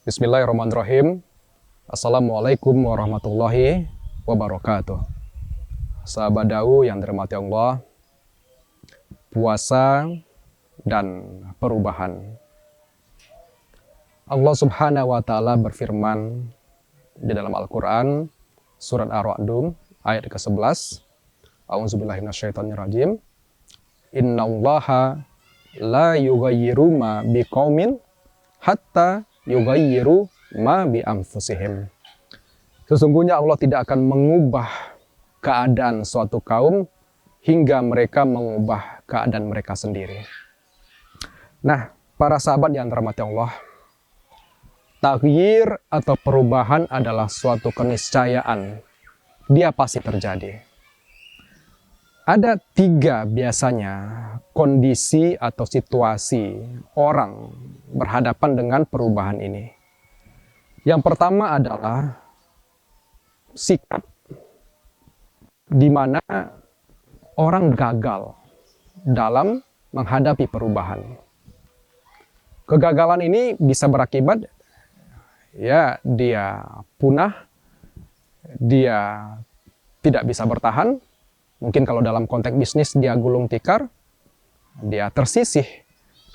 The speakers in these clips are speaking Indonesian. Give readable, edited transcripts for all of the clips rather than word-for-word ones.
Bismillahirrahmanirrahim. Assalamualaikum warahmatullahi wabarakatuh. Sahabat Dau yang dirahmati Allah, puasa dan perubahan. Allah Subhanahu wa Ta'ala berfirman di dalam Al-Quran, surat Ar-Ra'd ayat ke-11. A'udzubillahi minasyaitonirrajim. Innallaha la yughayyiru ma biqaumin hatta yughayyiru ma bi anfusihim. Sesungguhnya Allah tidak akan mengubah keadaan suatu kaum hingga mereka mengubah keadaan mereka sendiri. Nah, para sahabat yang dirahmati Allah, taghyir atau perubahan adalah suatu keniscayaan. Dia pasti terjadi. Ada 3 biasanya kondisi atau situasi orang berhadapan dengan perubahan ini. Yang pertama adalah sikap, di mana orang gagal dalam menghadapi perubahan. Kegagalan ini bisa berakibat ya dia punah, dia tidak bisa bertahan. Mungkin kalau dalam konteks bisnis dia gulung tikar, dia tersisih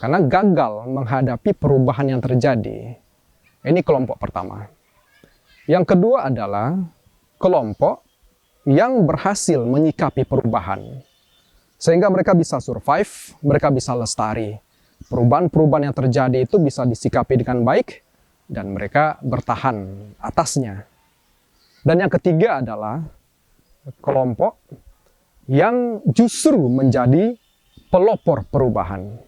karena gagal menghadapi perubahan yang terjadi. Ini kelompok pertama. Yang kedua adalah kelompok yang berhasil menyikapi perubahan. Sehingga mereka bisa survive, mereka bisa lestari. Perubahan-perubahan yang terjadi itu bisa disikapi dengan baik dan mereka bertahan atasnya. Dan yang ketiga adalah kelompok yang justru menjadi pelopor perubahan.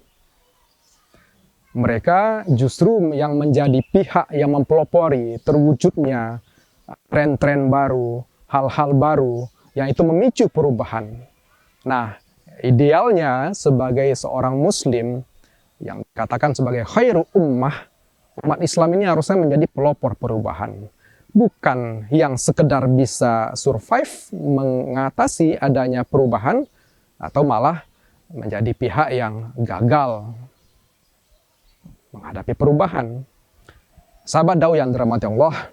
Mereka justru yang menjadi pihak yang mempelopori terwujudnya tren-tren baru, hal-hal baru yang itu memicu perubahan. Nah, idealnya sebagai seorang muslim yang dikatakan sebagai khairu ummah, umat Islam ini harusnya menjadi pelopor perubahan. Bukan yang sekedar bisa survive mengatasi adanya perubahan atau malah menjadi pihak yang gagal menghadapi perubahan. Sahabat Dau yang dirahmati Allah,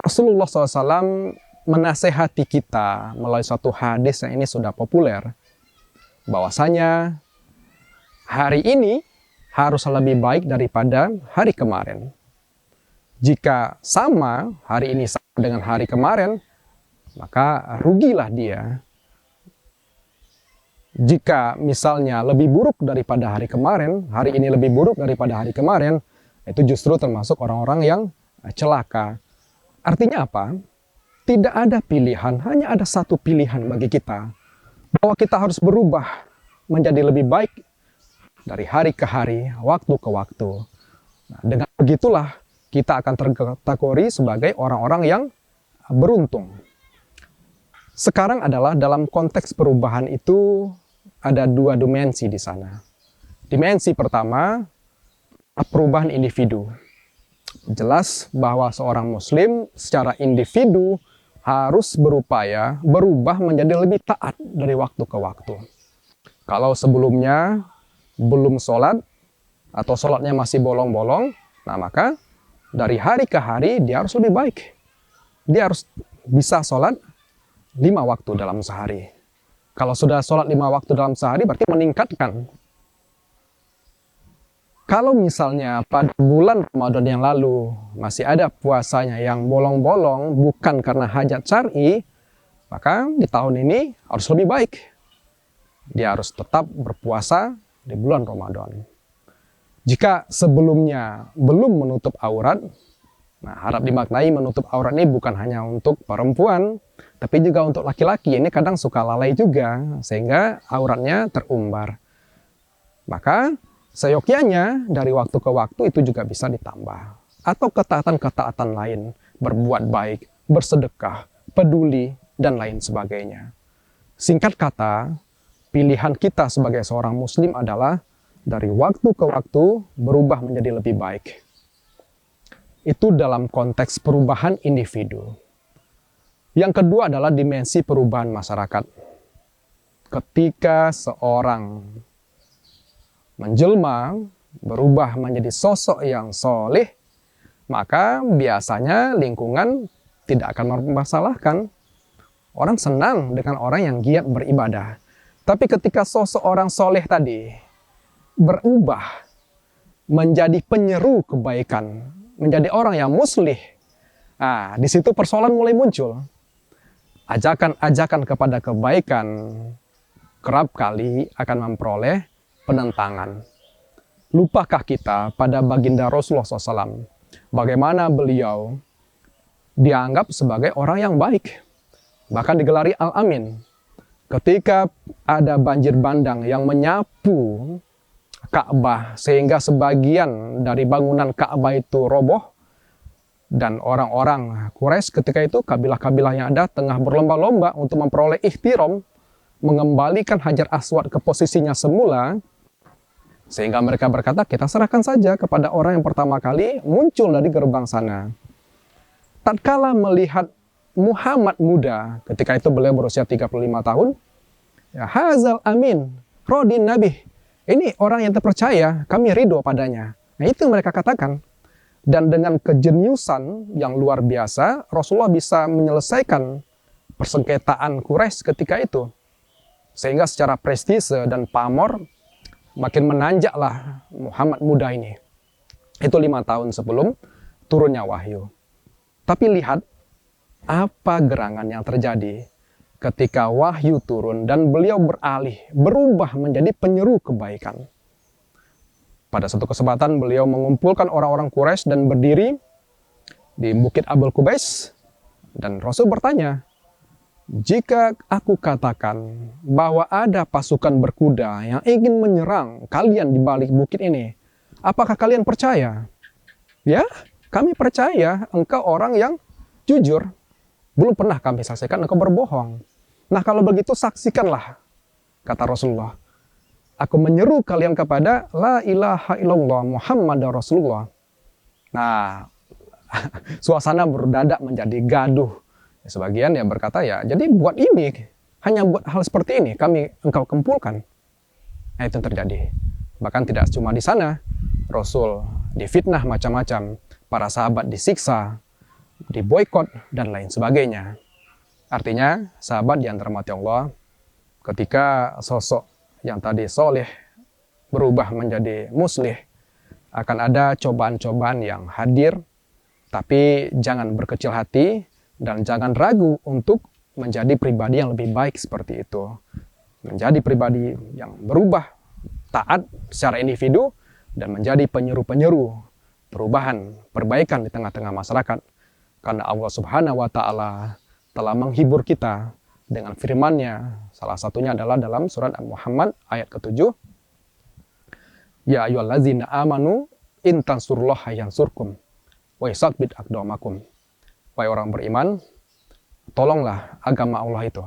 Rasulullah SAW menasehati kita melalui suatu hadis yang ini sudah populer, bahwasanya hari ini harus lebih baik daripada hari kemarin. Jika sama, hari ini sama dengan hari kemarin, maka rugilah dia. Jika misalnya lebih buruk daripada hari kemarin, hari ini lebih buruk daripada hari kemarin, itu justru termasuk orang-orang yang celaka. Artinya apa? Tidak ada pilihan, hanya ada satu pilihan bagi kita. Bahwa kita harus berubah menjadi lebih baik dari hari ke hari, waktu ke waktu. Nah, dengan begitulah kita akan terkategori sebagai orang-orang yang beruntung. Sekarang adalah dalam konteks perubahan itu ada 2 dimensi di sana. Dimensi pertama, perubahan individu. Jelas bahwa seorang muslim secara individu harus berupaya berubah menjadi lebih taat dari waktu ke waktu. Kalau sebelumnya belum sholat atau sholatnya masih bolong-bolong, nah maka dari hari ke hari dia harus lebih baik. Dia harus bisa sholat 5 waktu dalam sehari. Kalau sudah sholat 5 waktu dalam sehari berarti meningkatkan. Kalau misalnya pada bulan Ramadan yang lalu masih ada puasanya yang bolong-bolong bukan karena hajat syar'i, maka di tahun ini harus lebih baik. Dia harus tetap berpuasa di bulan Ramadan. Jika sebelumnya belum menutup aurat, nah harap dimaknai menutup aurat ini bukan hanya untuk perempuan, tapi juga untuk laki-laki. Ini kadang suka lalai juga, sehingga auratnya terumbar. Maka seyogyanya dari waktu ke waktu itu juga bisa ditambah. Atau ketaatan-ketaatan lain, berbuat baik, bersedekah, peduli, dan lain sebagainya. Singkat kata, pilihan kita sebagai seorang muslim adalah dari waktu ke waktu berubah menjadi lebih baik. Itu dalam konteks perubahan individu. Yang kedua adalah dimensi perubahan masyarakat. Ketika seorang menjelma berubah menjadi sosok yang soleh, maka biasanya lingkungan tidak akan mempermasalahkan. Orang senang dengan orang yang giat beribadah. Tapi ketika sosok orang soleh tadi berubah menjadi penyeru kebaikan, menjadi orang yang muslih, nah, di situ persoalan mulai muncul. Ajakan-ajakan kepada kebaikan kerap kali akan memperoleh penentangan. Lupakah kita pada baginda Rasulullah SAW, bagaimana beliau dianggap sebagai orang yang baik, bahkan digelari Al-Amin. Ketika ada banjir bandang yang menyapu Ka'bah sehingga sebagian dari bangunan Ka'bah itu roboh, dan orang-orang Quraisy ketika itu, kabilah-kabilah yang ada, tengah berlomba-lomba untuk memperoleh ihtiram, mengembalikan Hajar Aswad ke posisinya semula, sehingga mereka berkata, kita serahkan saja kepada orang yang pertama kali muncul dari gerbang sana. Tatkala melihat Muhammad muda, ketika itu beliau berusia 35 tahun, ya, Hazal Amin, Rodin Nabi, ini orang yang terpercaya, kami ridho padanya. Nah, itu yang mereka katakan. Dan dengan kejeniusan yang luar biasa, Rasulullah bisa menyelesaikan persengketaan Quraisy ketika itu. Sehingga secara prestise dan pamor, makin menanjaklah Muhammad muda ini. Itu 5 tahun sebelum turunnya wahyu. Tapi lihat apa gerangan yang terjadi ketika wahyu turun dan beliau berubah menjadi penyeru kebaikan. Pada satu kesempatan beliau mengumpulkan orang-orang Quraisy dan berdiri di Bukit Abul Qubais, dan Rasul bertanya, jika aku katakan bahwa ada pasukan berkuda yang ingin menyerang kalian di balik bukit ini, apakah kalian percaya? Ya, kami percaya engkau orang yang jujur. Belum pernah kami saksikan engkau berbohong. Nah, kalau begitu saksikanlah, kata Rasulullah. Aku menyeru kalian kepada la ilaha illallah Muhammadar Rasulullah. Nah, suasana berdadak menjadi gaduh. Sebagian yang berkata, ya jadi buat ini, hanya buat hal seperti ini engkau kumpulkan. Nah, itu yang terjadi. Bahkan tidak cuma di sana, Rasul difitnah macam-macam, para sahabat disiksa, diboikot, dan lain sebagainya. Artinya, sahabat yang dirahmati Allah, ketika sosok yang tadi soleh berubah menjadi muslih, akan ada cobaan-cobaan yang hadir, tapi jangan berkecil hati dan jangan ragu untuk menjadi pribadi yang lebih baik seperti itu. Menjadi pribadi yang berubah, taat secara individu, dan menjadi penyeru-penyeru perubahan, perbaikan di tengah-tengah masyarakat. Karena Allah Subhanahu wa Ta'ala telah menghibur kita dengan firman-Nya. Salah satunya adalah dalam surat Muhammad ayat ke-7. Ya ayyuhallazina amanu in tansurullaha yansurkum wa yusabbit aqdamakum. Wahai orang beriman, tolonglah agama Allah itu.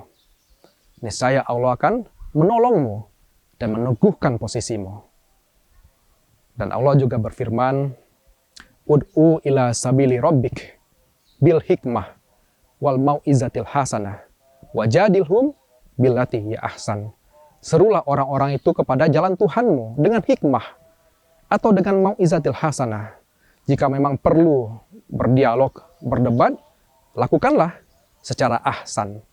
Niscaya Allah akan menolongmu dan meneguhkan posisimu. Dan Allah juga berfirman, ud'u ila sabili rabbik bil hikmah wal mau'izatil hasanah wajadilhum billati hiya ahsan. Serulah orang-orang itu kepada jalan Tuhanmu dengan hikmah atau dengan mau'izatil hasanah. Jika memang perlu berdialog, berdebat, lakukanlah secara ahsan.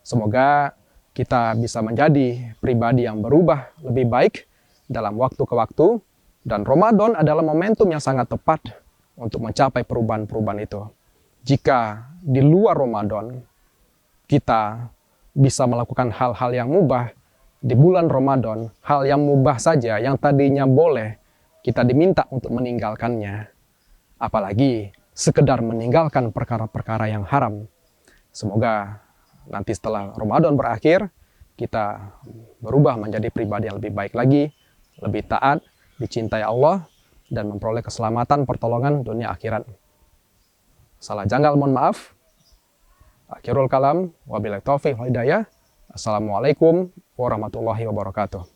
Semoga kita bisa menjadi pribadi yang berubah lebih baik dalam waktu ke waktu, dan Ramadan adalah momentum yang sangat tepat untuk mencapai perubahan-perubahan itu. Jika di luar Ramadan kita bisa melakukan hal-hal yang mubah, di bulan Ramadan hal yang mubah saja yang tadinya boleh, kita diminta untuk meninggalkannya. Apalagi sekedar meninggalkan perkara-perkara yang haram. Semoga nanti setelah Ramadan berakhir, kita berubah menjadi pribadi yang lebih baik lagi, lebih taat, dicintai Allah, dan memperoleh keselamatan pertolongan dunia akhirat. Salah janggal mohon maaf. Akhirul kalam, wabillahi taufiq wal hidayah. Assalamualaikum warahmatullahi wabarakatuh.